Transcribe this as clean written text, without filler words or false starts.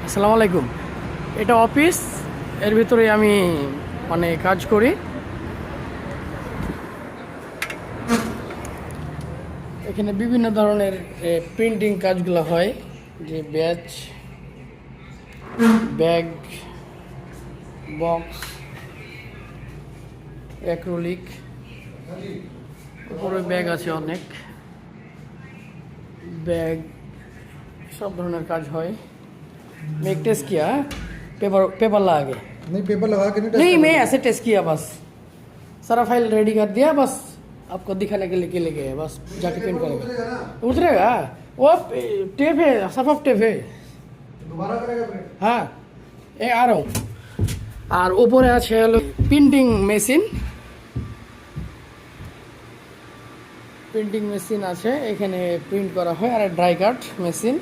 আসসালামু আলাইকুম। এটা অফিস, এর ভিতরে আমি মানে কাজ করি। এখানে বিভিন্ন ধরনের প্রিন্টিং কাজগুলো হয়, যে ব্যাচ, ব্যাগ, বক্স, অ্যাক্রিলিক, উপরে ব্যাগ আছে অনেক ব্যাগ, সব ধরনের কাজ হয়। मैं एक टेस्ट किया, पेपर पेपर ला आगे नहीं पेपर लगा के नहीं टेस्ट नहीं, करना। मैं ऐसे टेस्ट किया बस, सारा फाइल रेडी कर दिया, बस आपको दिखाने के लिए गए, बस जाके प्रिंट करेंगे। उतरेगा ना, उतरेगा वो टेप है, सफाफ टेप है। दोबारा करेगा प्रिंट। हाँ, ए आ रहा हूँ। আর উপরে আছে হলো প্রিন্টিং মেশিন, প্রিন্টিং মেশিন আছে এখানে, প্রিন্ট করা হয়। আর ড্রাই কাট মেশিন।